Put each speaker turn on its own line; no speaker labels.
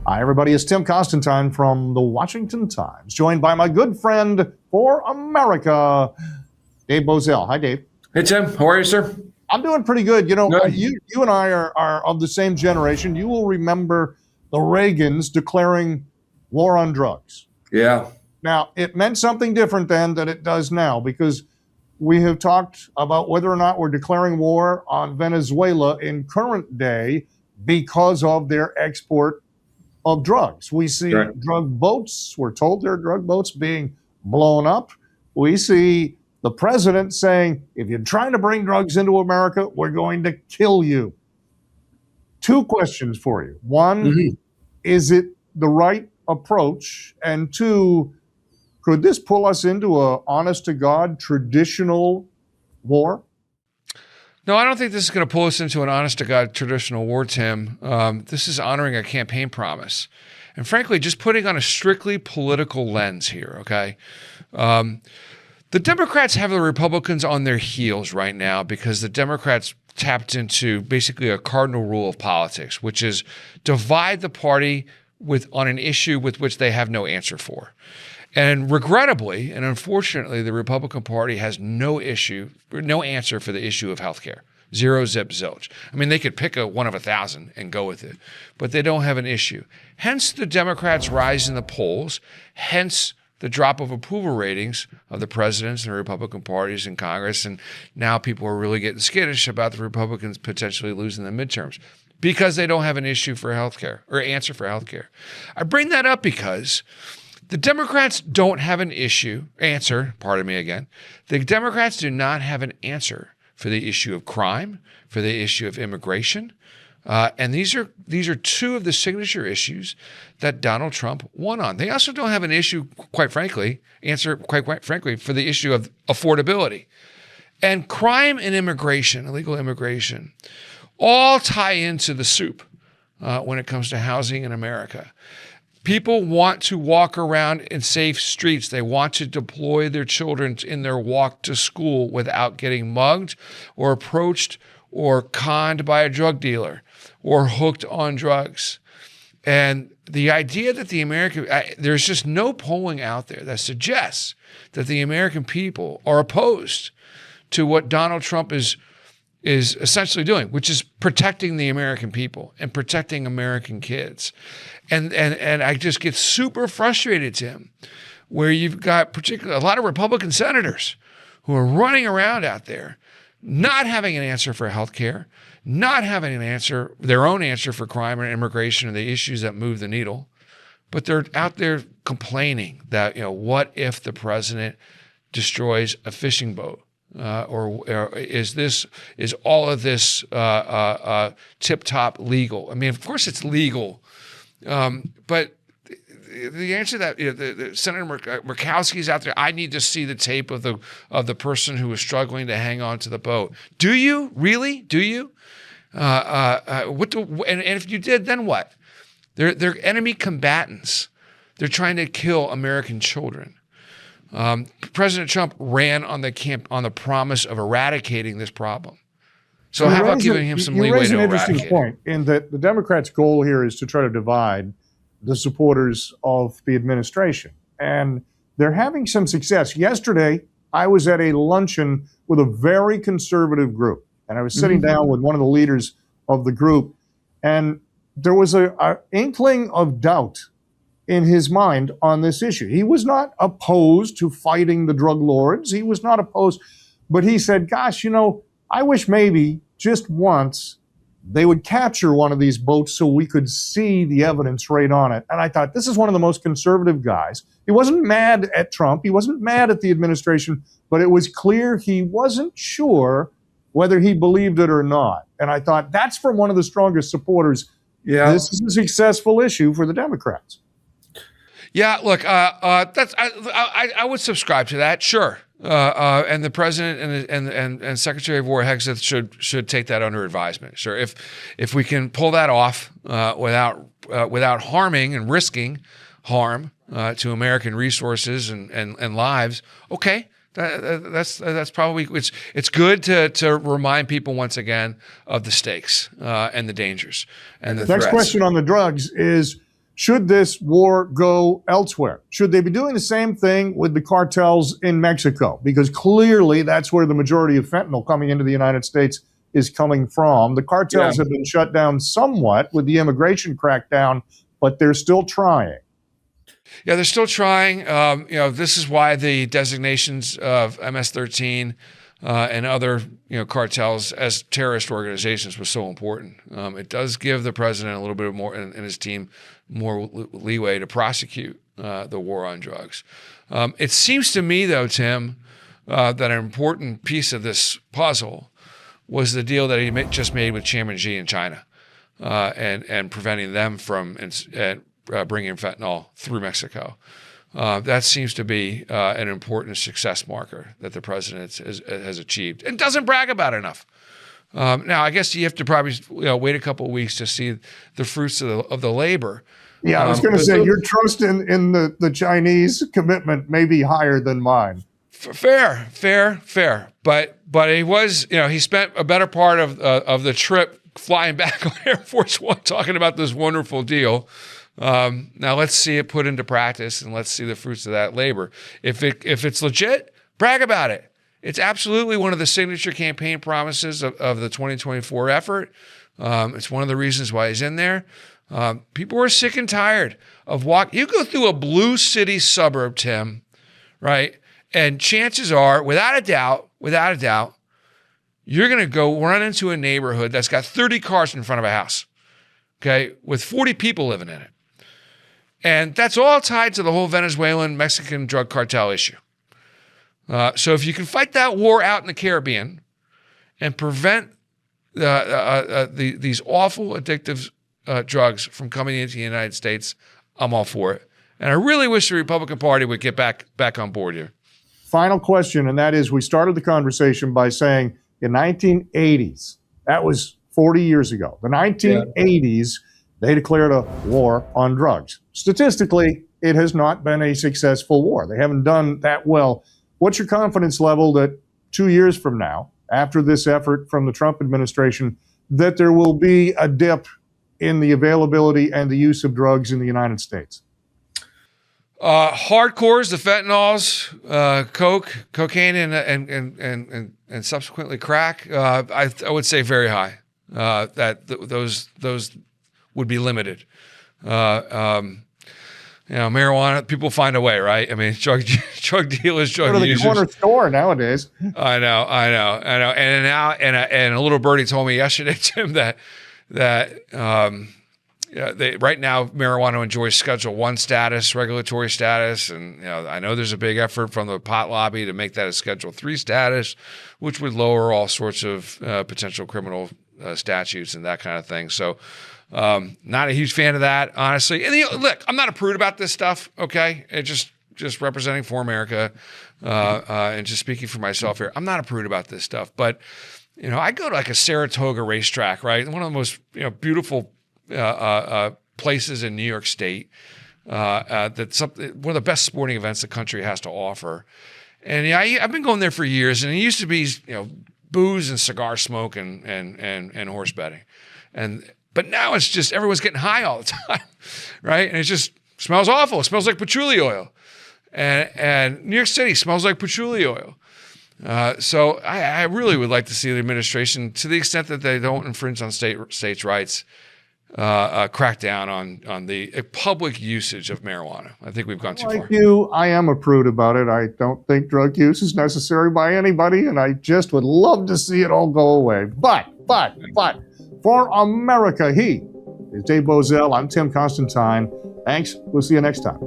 Hi, everybody. It's Tim Constantine from the Washington Times, joined by my good friend for America, Dave Bozell. Hi, Dave.
Hey, Tim. How are you, sir?
I'm doing pretty good. You know,
Good.
you and I are of the same generation. You will remember the Reagans declaring war on drugs.
Yeah.
Now, it meant something different then than it does now, because we have talked about whether or not we're declaring war on Venezuela in current day because of their export of drugs. We see drug boats. We're told there are drug boats being blown up. We see the president saying, if you're trying to bring drugs into America, we're going to kill you. Two questions for you. One, is it the right approach? And two, could this pull us into a honest-to-God traditional war?
No, I don't think this is going to pull us into an honest-to-God traditional war, Tim. This is honoring a campaign promise. And frankly, just putting on a strictly political lens here, okay? The Democrats have the Republicans on their heels right now because the Democrats tapped into basically a cardinal rule of politics, which is divide the party on an issue with which they have no answer for. And regrettably and unfortunately, the Republican Party has no answer for the issue of healthcare. Zero, zip, zilch. I mean, they could pick one of 1,000 and go with it, but they don't have an issue. Hence the Democrats' rise in the polls, hence the drop of approval ratings of the presidents and the Republican parties in Congress. And now people are really getting skittish about the Republicans potentially losing the midterms because they don't have an issue for healthcare or answer for healthcare. I bring that up because the Democrats don't have an answer. The Democrats do not have an answer for the issue of crime, for the issue of immigration. And these are two of the signature issues that Donald Trump won on. They also don't have an issue, quite frankly, for the issue of affordability. And crime and immigration, illegal immigration, all tie into the soup when it comes to housing in America. People want to walk around in safe streets. They want to deploy their children in their walk to school without getting mugged or approached or conned by a drug dealer or hooked on drugs. And the idea that there's just no polling out there that suggests that the American people are opposed to what Donald Trump is essentially doing, which is protecting the American people and protecting American kids. And I just get super frustrated, Tim, where you've got particularly a lot of Republican senators who are running around out there not having an answer for health care, not having their own answer for crime or immigration and the issues that move the needle, but they're out there complaining that, what if the president destroys a fishing boat? Or is all of this tip-top legal? I mean, of course it's legal, but the answer to that, Senator Murkowski's out there. I need to see the tape of the person who was struggling to hang on to the boat. Do you really? Do you? And if you did, then what? They're enemy combatants. They're trying to kill American children. President Trump ran on the promise of eradicating this problem. So how about giving him some leeway to eradicate? You raise an interesting point
in that the Democrats' goal here is to try to divide the supporters of the administration. And they're having some success. Yesterday, I was at a luncheon with a very conservative group. And I was sitting down with one of the leaders of the group. And there was an inkling of doubt in his mind on this issue. He was not opposed to fighting the drug lords. He was not opposed. But he said, gosh, I wish maybe just once they would capture one of these boats so we could see the evidence right on it. And I thought, this is one of the most conservative guys. He wasn't mad at Trump. He wasn't mad at the administration, but it was clear he wasn't sure whether he believed it or not. And I thought, that's from one of the strongest supporters. Yeah. This is a successful issue for the Democrats.
Yeah, look, I would subscribe to that, sure. And the president and Secretary of War Hegseth should take that under advisement. Sure, if we can pull that off without harming and risking harm to American resources and lives, okay. That's probably it's good to remind people once again of the stakes and the dangers and the threats.
Next question on the drugs is, should this war go elsewhere? Should they be doing the same thing with the cartels in Mexico? Because clearly that's where the majority of fentanyl coming into the United States is coming from. The cartels have been shut down somewhat with the immigration crackdown, but they're still trying.
Yeah, they're still trying. This is why the designations of MS-13 and other cartels as terrorist organizations was so important. It does give the president a little bit more and his team more leeway to prosecute the war on drugs. It seems to me, though, Tim, that an important piece of this puzzle was the deal that he just made with Chairman Xi in China and preventing them from bringing fentanyl through Mexico. That seems to be an important success marker that the president has achieved and doesn't brag about enough. Now, I guess you have to probably wait a couple of weeks to see the fruits of the labor.
Yeah, I was going to say your trust in the Chinese commitment may be higher than mine.
Fair. But he was, he spent a better part of the trip flying back on Air Force One talking about this wonderful deal. Now let's see it put into practice and let's see the fruits of that labor. If it's legit, brag about it. It's absolutely one of the signature campaign promises of the 2024 effort. It's one of the reasons why he's in there. People are sick and tired of you go through a blue city suburb, Tim, right? And chances are, without a doubt, you're going to go run into a neighborhood that's got 30 cars in front of a house, okay, with 40 people living in it. And that's all tied to the whole Venezuelan-Mexican drug cartel issue. So if you can fight that war out in the Caribbean and prevent these awful addictive drugs from coming into the United States, I'm all for it. And I really wish the Republican Party would get back on board here.
Final question, and that is, we started the conversation by saying in 1980s, that was 40 years ago, the 1980s, they declared a war on drugs. Statistically, it has not been a successful war. They haven't done that well. What's your confidence level that 2 years from now, after this effort from the Trump administration, that there will be a dip in the availability and the use of drugs in the United States?
Hardcores, the fentanyls, cocaine, and subsequently crack. I would say very high. Those would be limited. Marijuana, people find a way, right? I mean, drug dealers, drug
Go to the
users.
corner store nowadays.
I know. And now, and a little birdie told me yesterday, Tim, that right now marijuana enjoys Schedule I status, regulatory status, and I know there's a big effort from the pot lobby to make that a Schedule III status, which would lower all sorts of potential criminal statutes and that kind of thing. So. Not a huge fan of that, honestly. And look, I'm not a prude about this stuff, okay? It just representing ForAmerica and just speaking for myself here. I'm not a prude about this stuff, but I go to like a Saratoga racetrack, right? One of the most beautiful places in New York State. That's one of the best sporting events the country has to offer. And I've been going there for years, and it used to be booze and cigar smoke and horse betting, But now it's just everyone's getting high all the time, right? And it just smells awful. It smells like patchouli oil. And New York City smells like patchouli oil. So I really would like to see the administration, to the extent that they don't infringe on states' rights, crack down on the public usage of marijuana. I think we've gone too far.
Like you, I am a prude about it. I don't think drug use is necessary by anybody, and I just would love to see it all go away. But, for America, he is Dave Bozell. I'm Tim Constantine. Thanks. We'll see you next time.